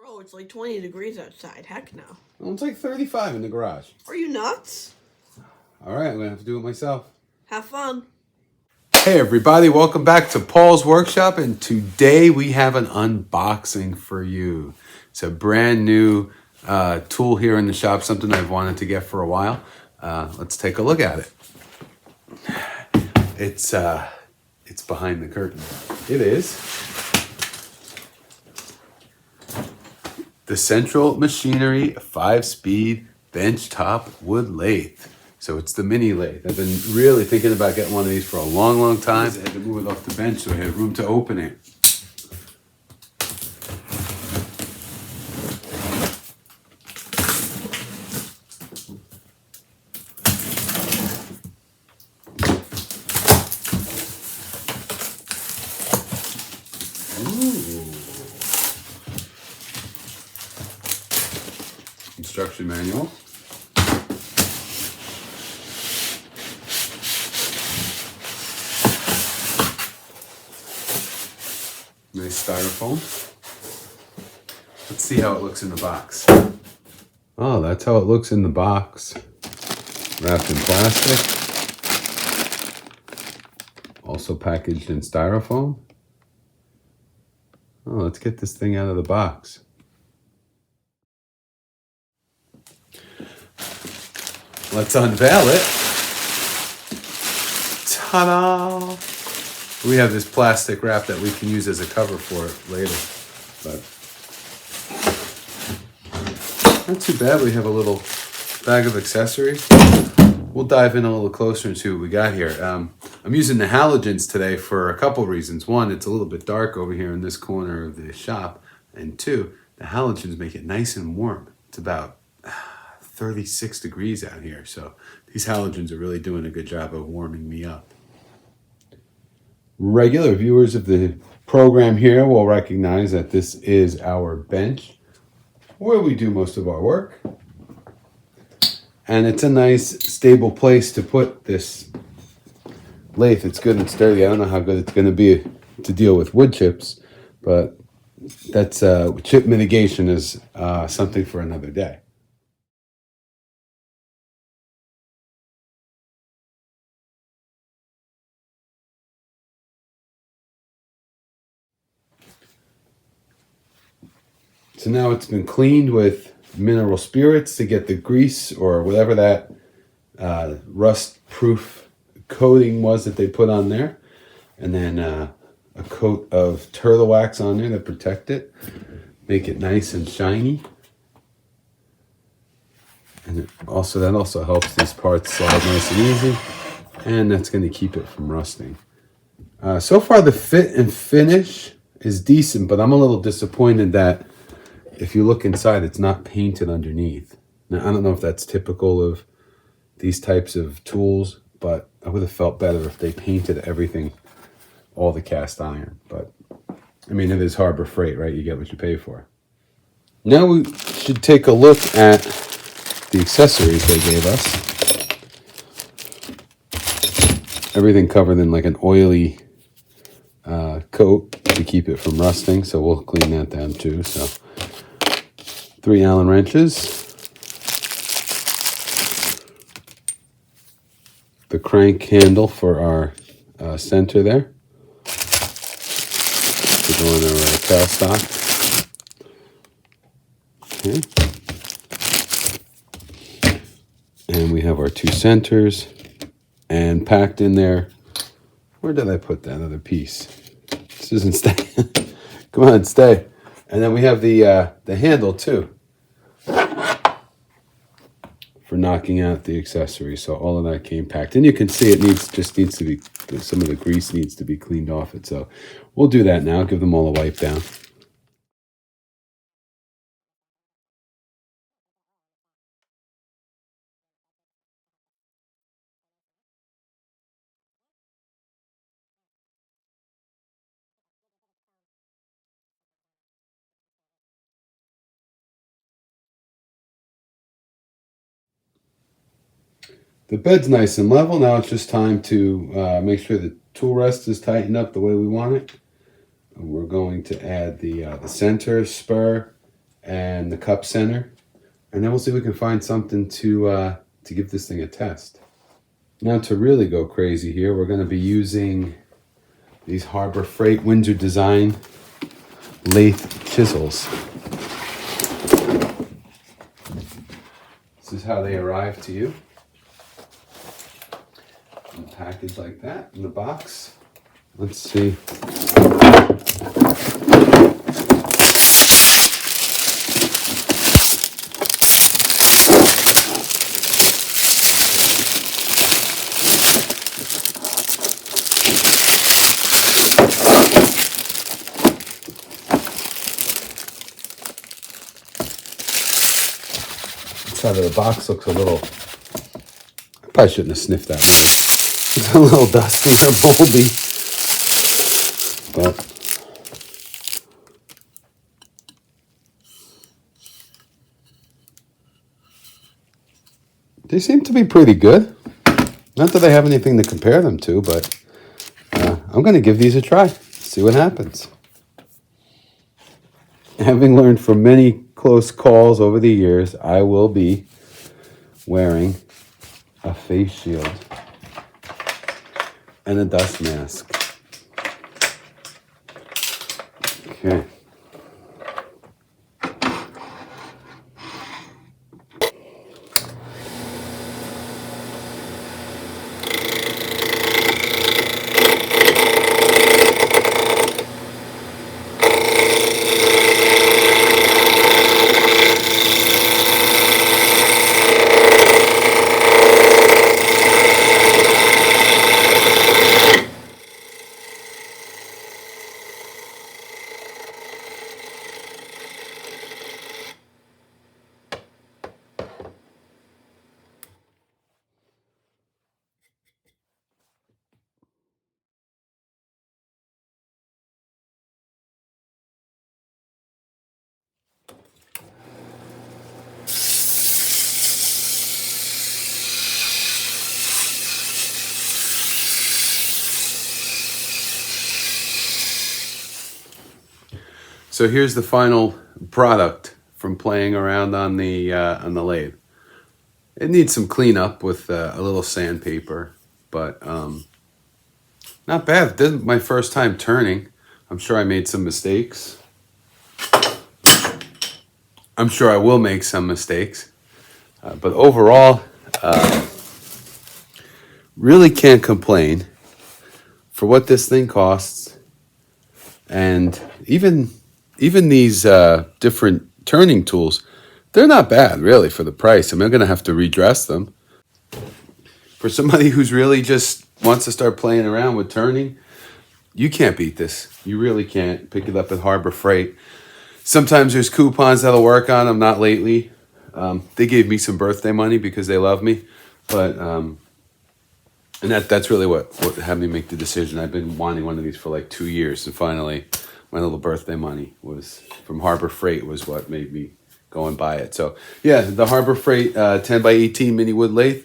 Bro, it's like 20 degrees outside. Heck no. Well, it's like 35 in the garage. Are you nuts? All right, I'm going to have to do it myself. Have fun. Hey everybody, welcome back to Paul's Workshop, and today we have an unboxing for you. It's a brand new tool here in the shop, something I've wanted to get for a while. Let's take a look at it. It's behind the curtain. It is the Central Machinery 5-speed benchtop wood lathe. So it's the mini lathe. I've been really thinking about getting one of these for a long, long time. I had to move it off the bench so I had room to open it. Ooh. Instruction manual. Nice styrofoam. Let's see how it looks in the box. Oh, that's how it looks in the box. Wrapped in plastic. Also packaged in styrofoam. Oh, let's get this thing out of the box. Let's unveil it. Ta-da! We have this plastic wrap that we can use as a cover for it later, but not too bad. We have a little bag of accessories. We'll dive in a little closer and see what we got here. I'm using the halogens today for a couple reasons. One, it's a little bit dark over here in this corner of the shop, and two, the halogens make it nice and warm. It's about 36 degrees out here, so these halogens are really doing a good job of warming me up. Regular viewers of the program here will recognize that this is our bench where we do most of our work. And it's a nice, stable place to put this lathe. It's good and sturdy. I don't know how good it's going to be to deal with wood chips, but that's chip mitigation is something for another day. So now it's been cleaned with mineral spirits to get the grease or whatever that rust-proof coating was that they put on there. And then a coat of turtle wax on there to protect it. Make it nice and shiny. And that also helps these parts slide nice and easy. And that's going to keep it from rusting. So far the fit and finish is decent, but I'm a little disappointed that if you look inside, it's not painted underneath. Now, I don't know if that's typical of these types of tools, but I would have felt better if they painted everything, all the cast iron. But, I mean, it is Harbor Freight, right? You get what you pay for. Now we should take a look at the accessories they gave us. Everything covered in like an oily coat to keep it from rusting, so we'll clean that down too. So 3 Allen wrenches, the crank handle for our center there to go in our tail stock. Okay. And we have our 2 centers, and packed in there, where did I put that other piece? This isn't staying. Come on, stay. And then we have the handle too, for knocking out the accessory. So all of that came packed, and you can see it just needs to be, some of the grease needs to be cleaned off it. So we'll do that now. Give them all a wipe down. The bed's nice and level. Now it's just time to make sure the tool rest is tightened up the way we want it. And we're going to add the center spur and the cup center. And then we'll see if we can find something to give this thing a test. Now to really go crazy here, we're going to be using these Harbor Freight Windsor Design lathe chisels. This is how they arrive to you. In a package like that, in the box. Let's see. Inside of the box looks a little, I probably shouldn't have sniffed that one. It's a little dusty or moldy, but they seem to be pretty good. Not that I have anything to compare them to, but I'm going to give these a try, see what happens. Having learned from many close calls over the years, I will be wearing a face shield and a dust mask. Okay. So here's the final product from playing around on the lathe. It needs some cleanup with a little sandpaper, but not bad. This is my first time turning. I'm sure I made some mistakes. I'm sure I will make some mistakes, but overall, really can't complain for what this thing costs, and even these different turning tools, they're not bad, really, for the price. I mean, I'm going to have to redress them. For somebody who's really just wants to start playing around with turning, you can't beat this. You really can't. Pick it up at Harbor Freight. Sometimes there's coupons that'll work on them, not lately. They gave me some birthday money because they love me. But, and that's really what had me make the decision. I've been wanting one of these for like 2 years, and finally my little birthday money was from Harbor Freight was what made me go and buy it. So yeah, the Harbor Freight 10 by 18 mini wood lathe.